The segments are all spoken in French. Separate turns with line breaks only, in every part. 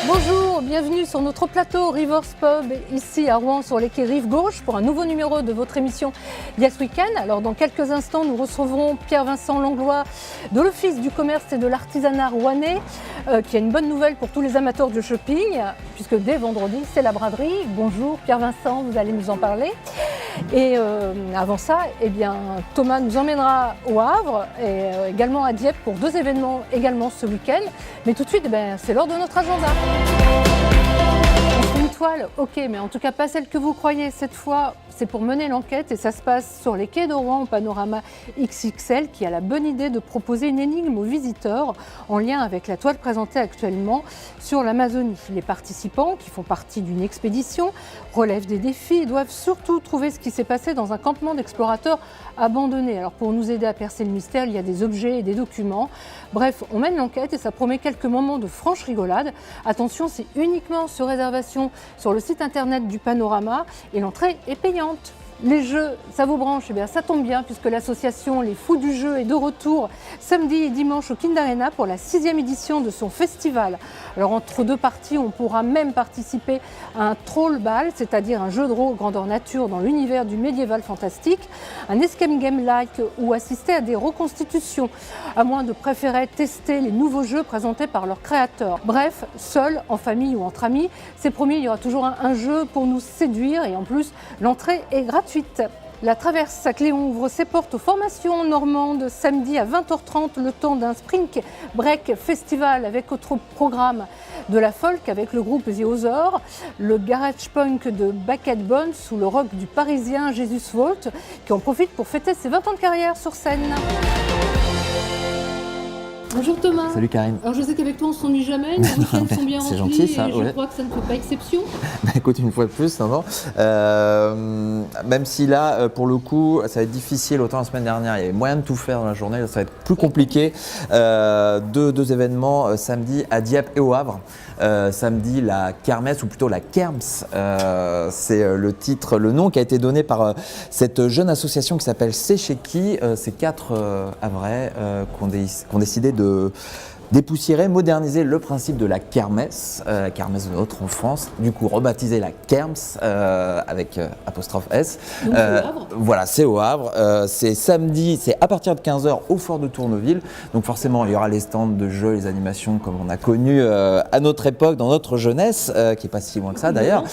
Bonjour, bienvenue sur notre plateau Rivers Pub, ici à Rouen sur les quais Rive Gauche pour un nouveau numéro de votre émission Yes Weekend. Alors dans quelques instants, nous recevrons Pierre-Vincent Langlois de l'Office du commerce et de l'artisanat rouennais qui a une bonne nouvelle pour tous les amateurs de shopping puisque dès vendredi, c'est la braderie. Bonjour Pierre-Vincent, vous allez nous en parler. Et avant ça, Thomas nous emmènera au Havre et également à Dieppe pour deux événements également ce week-end. Mais tout de suite, c'est l'heure de notre agenda. Une toile, ok, mais en tout cas pas celle que vous croyez. Cette fois, c'est pour mener l'enquête et ça se passe sur les quais de Rouen au panorama XXL qui a la bonne idée de proposer une énigme aux visiteurs en lien avec la toile présentée actuellement sur l'Amazonie. Les participants, qui font partie d'une expédition, relèvent des défis et doivent surtout trouver ce qui s'est passé dans un campement d'explorateurs abandonné. Alors pour nous aider à percer le mystère, il y a des objets et des documents. Bref, on mène l'enquête et ça promet quelques moments de franche rigolade. Attention, c'est uniquement sur réservation sur le site internet du panorama et l'entrée est payante. Les jeux, ça vous branche? Eh bien, ça tombe bien puisque l'association Les Fous du Jeu est de retour samedi et dimanche au Kind Arena pour la 6e édition de son festival. Alors entre deux parties, on pourra même participer à un troll ball, c'est-à-dire un jeu de rôle grandeur nature dans l'univers du médiéval fantastique, un escape game-like ou assister à des reconstitutions, à moins de préférer tester les nouveaux jeux présentés par leurs créateurs. Bref, seul, en famille ou entre amis, c'est promis, il y aura toujours un jeu pour nous séduire et en plus, l'entrée est gratuite. La Traverse à Cléon ouvre ses portes aux formations normandes samedi à 20h30, le temps d'un Spring Break Festival avec autre programme de la folk avec le groupe The Other, le garage punk de Bucket Bones ou le rock du parisien Jesus Vault qui en profite pour fêter ses 20 ans de carrière sur scène. Bonjour Thomas.
Salut Karine.
Alors je sais qu'avec toi on ne s'ennuie jamais, les week-ends sont bien remplis
gentil, ça,
et je crois que ça ne fait pas exception.
Écoute, une fois de plus, non. Même si là, pour le coup, ça va être difficile, autant la semaine dernière, il y avait moyen de tout faire dans la journée, ça va être plus compliqué. Deux événements samedi à Dieppe et au Havre. Samedi, la kermesse, ou plutôt la kerms, c'est le titre, le nom qui a été donné par cette jeune association qui s'appelle C'est chez qui. C'est 4 Havrais qui ont décidé de dépoussiérer, moderniser le principe de la kermesse de notre enfance, du coup rebaptiser la kerms avec apostrophe S.
Donc c'est au Havre.
Voilà, c'est au Havre. C'est samedi, c'est à partir de 15h au fort de Tournoville. Donc forcément, il y aura les stands de jeux, les animations comme on a connu à notre époque, dans notre jeunesse, qui n'est pas si loin que ça d'ailleurs,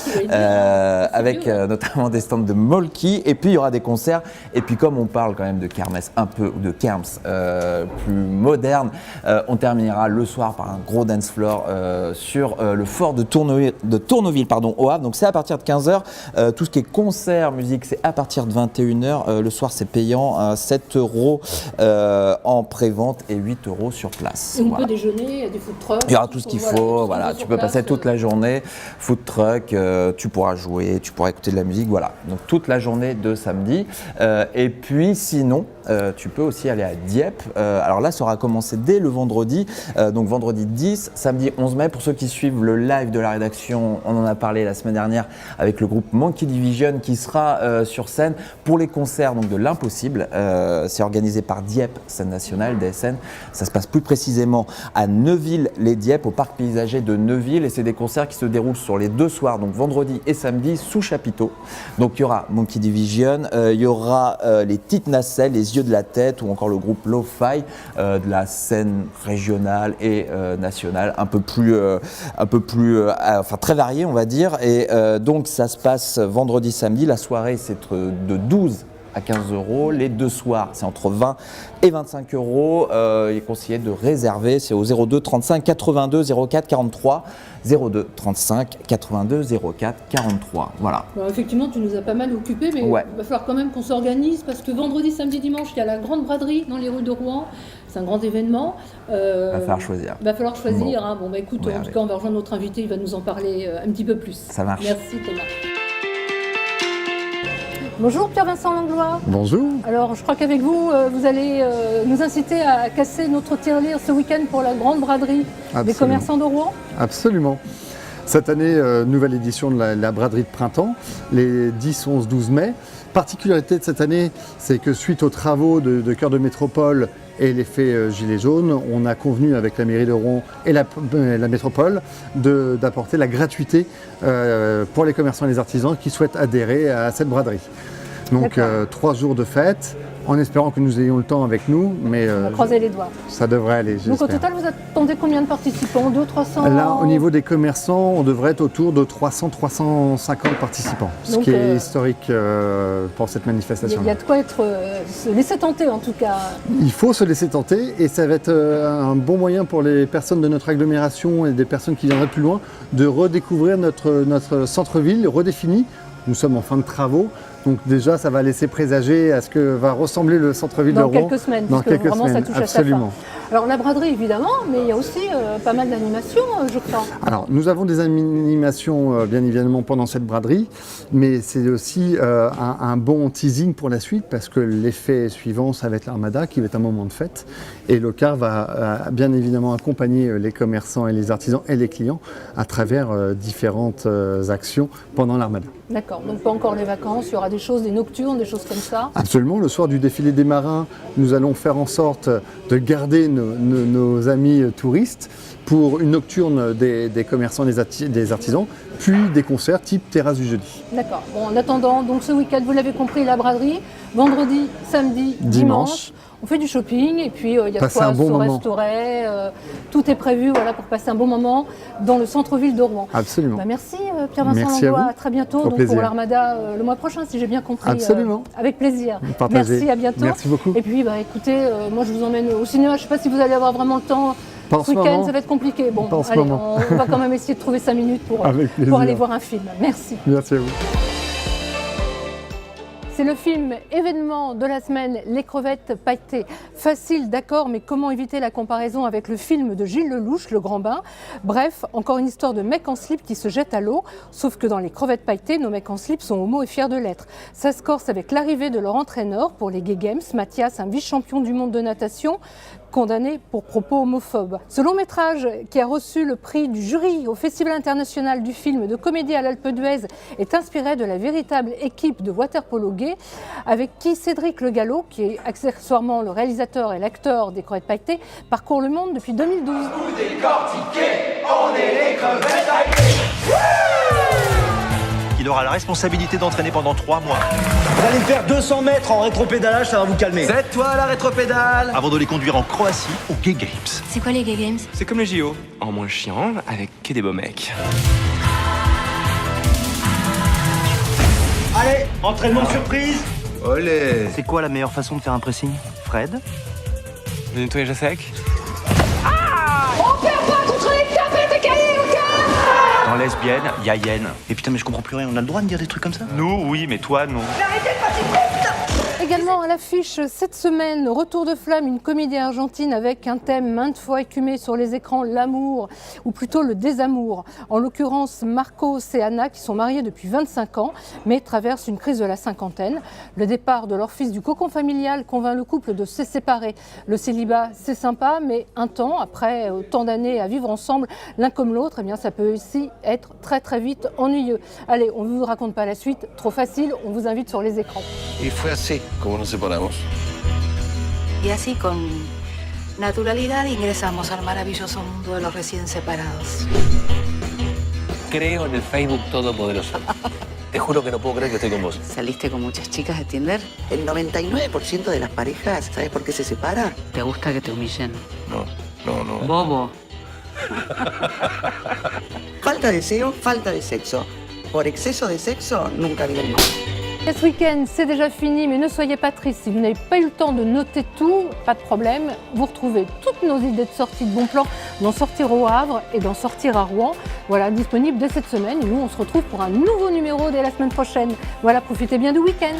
avec notamment des stands de Molki. Et puis il y aura des concerts. Et puis comme on parle quand même de kermesse un peu, ou de kerms plus moderne, on termine le soir par un gros dance floor sur le fort de Tournoville au Havre. Donc c'est à partir de 15h. Tout ce qui est concert, musique, c'est à partir de 21h. Le soir, c'est payant, 7 € en pré-vente et 8 € sur place.
Et on peut déjeuner, il y a des food trucks.
Il y aura tout ce qu'il faut. Voilà, tu peux passer toute la journée. Food truck, tu pourras jouer, tu pourras écouter de la musique. Voilà, donc toute la journée de samedi. Et puis sinon, tu peux aussi aller à Dieppe. Alors là, ça aura commencé dès le vendredi. Donc vendredi 10, samedi 11 mai. Pour ceux qui suivent le live de la rédaction, on en a parlé la semaine dernière avec le groupe Monkey Division qui sera sur scène pour les concerts donc de l'Impossible. C'est organisé par Dieppe, scène nationale, DSN. Ça se passe plus précisément à Neuville-les-Dieppe, au parc paysager de Neuville. Et c'est des concerts qui se déroulent sur les deux soirs, donc vendredi et samedi, sous chapiteau. Donc il y aura Monkey Division, il y aura les Petites Nacelles, les Yeux de la Tête ou encore le groupe Lo-Fi de la scène régionale et nationale, un peu plus, très varié on va dire. Et donc ça se passe vendredi, samedi. La soirée c'est de 12 à 15 €. Les deux soirs c'est entre 20 et 25 €. Il est conseillé de réserver, c'est au 02 35 82 04 43. 02 35 82 04 43. Voilà.
Bon, effectivement, tu nous as pas mal occupés, mais il va falloir quand même qu'on s'organise parce que vendredi, samedi, dimanche, il y a la grande braderie dans les rues de Rouen. C'est un grand événement.
Va falloir choisir.
Va falloir choisir. Bon, écoute, en tout cas, on va rejoindre notre invité, il va nous en parler un petit peu plus.
Ça marche.
Merci Thomas. Bonjour Pierre-Vincent Langlois.
Bonjour.
Alors je crois qu'avec vous, vous allez nous inciter à casser notre tirelire ce week-end pour la grande braderie des commerçants de Rouen.
Absolument. Cette année, nouvelle édition de la braderie de printemps, les 10, 11, 12 mai. Particularité de cette année, c'est que suite aux travaux de Cœur de Métropole et l'effet gilet jaune, on a convenu avec la mairie de Rouen et la métropole d'apporter la gratuité pour les commerçants et les artisans qui souhaitent adhérer à cette braderie. Donc 3 jours de fête, en espérant que nous ayons le temps avec nous, mais
On va croiser les doigts.
ça devrait aller, j'espère.
Donc au total, vous attendez combien de participants? 200, 300?
Là, au niveau des commerçants, on devrait être autour de 300-350 participants, ce
Donc,
qui est historique pour cette manifestation.
Il y a de quoi se laisser tenter en tout cas.
Il faut se laisser tenter et ça va être un bon moyen pour les personnes de notre agglomération et des personnes qui viendraient plus loin de redécouvrir notre centre-ville redéfini. Nous sommes en fin de travaux, donc déjà ça va laisser présager à ce que va ressembler le centre-ville de
Dans
Rouen.
quelques semaines,
Dans
puisque
quelques
vraiment
semaines,
ça touche
absolument.
à sa fin. Alors la braderie évidemment, mais il y a aussi pas mal d'animations, je crois.
Alors, nous avons des animations bien évidemment pendant cette braderie, mais c'est aussi un bon teasing pour la suite parce que l'effet suivant, ça va être l'Armada qui va être un moment de fête et l'OCAR va bien évidemment accompagner les commerçants et les artisans et les clients à travers différentes actions pendant l'Armada.
D'accord, donc pas encore les vacances, il y aura des choses, des nocturnes, des choses comme ça.
Absolument, le soir du défilé des marins, nous allons faire en sorte de garder nos amis touristes pour une nocturne des commerçants et des artisans, puis des concerts type terrasse du jeudi.
D'accord, bon, en attendant, donc ce week-end, vous l'avez compris, la braderie, vendredi, samedi, dimanche. On fait du shopping et puis il y a de quoi se restaurer. Tout est prévu pour passer un bon moment dans le centre-ville de Rouen.
Absolument.
Merci Pierre-Vincent Langlois, à très bientôt donc, pour l'Armada le mois prochain si j'ai bien compris.
Absolument.
Avec plaisir.
Partagez.
Merci, à bientôt.
Merci beaucoup.
Et puis écoutez, moi je vous emmène au cinéma, je ne sais pas si vous allez avoir vraiment le temps. Ce week-end, ça va être compliqué. Bon, allez, on va quand même essayer de trouver 5 minutes pour aller voir un film. Merci.
Merci à vous.
C'est le film événement de la semaine, Les crevettes pailletées. Facile, d'accord, mais comment éviter la comparaison avec le film de Gilles Lelouch, Le Grand Bain? Bref, encore une histoire de mecs en slip qui se jettent à l'eau, sauf que dans Les crevettes pailletées, nos mecs en slip sont homo et fiers de l'être. Ça se corse avec l'arrivée de leur entraîneur pour les Gay Games, Mathias, un vice-champion du monde de natation, condamné pour propos homophobes. Ce long métrage, qui a reçu le prix du jury au Festival international du film de comédie à l'Alpe d'Huez, est inspiré de la véritable équipe de water-polo gay, avec qui Cédric Le Gallo, qui est accessoirement le réalisateur et l'acteur des crevettes pailletées, parcourt le monde depuis 2012.
Vous décortiquez, on est les crevettes pailletées.
Il aura la responsabilité d'entraîner pendant 3 mois.
Vous allez faire 200 mètres en rétropédalage, ça va vous calmer.
C'est toi la rétropédale. Avant de les conduire en Croatie aux Gay Games.
C'est quoi les Gay Games?
C'est comme les JO, en moins chiant, avec que des beaux mecs.
Allez, entraînement surprise.
Olé.
C'est quoi la meilleure façon de faire un pressing, Fred?
Le nettoyage à sec.
On perd pas contre les tapettes de cahiers au cœur.
Dans lesbienne, y a yen. Et putain, mais je comprends plus rien, on a le droit de dire des trucs comme ça?
Nous, oui, mais toi, non.
Également à l'affiche cette semaine, Retour de flamme, une comédie argentine avec un thème maintes fois écumé sur les écrans, l'amour, ou plutôt le désamour. En l'occurrence, Marcos et Anna, qui sont mariés depuis 25 ans, mais traversent une crise de la cinquantaine. Le départ de leur fils du cocon familial convainc le couple de se séparer. Le célibat, c'est sympa, mais un temps, après autant d'années à vivre ensemble, l'un comme l'autre, eh bien, ça peut aussi être très très vite ennuyeux. Allez, on ne vous raconte pas la suite, trop facile, on vous invite sur les écrans.
Y fue así como nos separamos.
Y así con naturalidad ingresamos al maravilloso mundo de los recién separados.
Creo en el Facebook Todopoderoso. Te juro que no puedo creer que estoy con vos.
¿Saliste con muchas chicas de Tinder?
El 99% de las parejas, ¿sabes por qué se separa?
¿Te gusta que te humillen?
No.
Bobo.
Falta de deseo, falta de sexo. Por exceso de sexo, nunca viene mal.
Ce week-end, c'est déjà fini, mais ne soyez pas tristes. Si vous n'avez pas eu le temps de noter tout, pas de problème. Vous retrouvez toutes nos idées de sortie de bons plans d'en sortir au Havre et d'en sortir à Rouen. Voilà, disponible dès cette semaine. Et nous, on se retrouve pour un nouveau numéro dès la semaine prochaine. Voilà, profitez bien du week-end.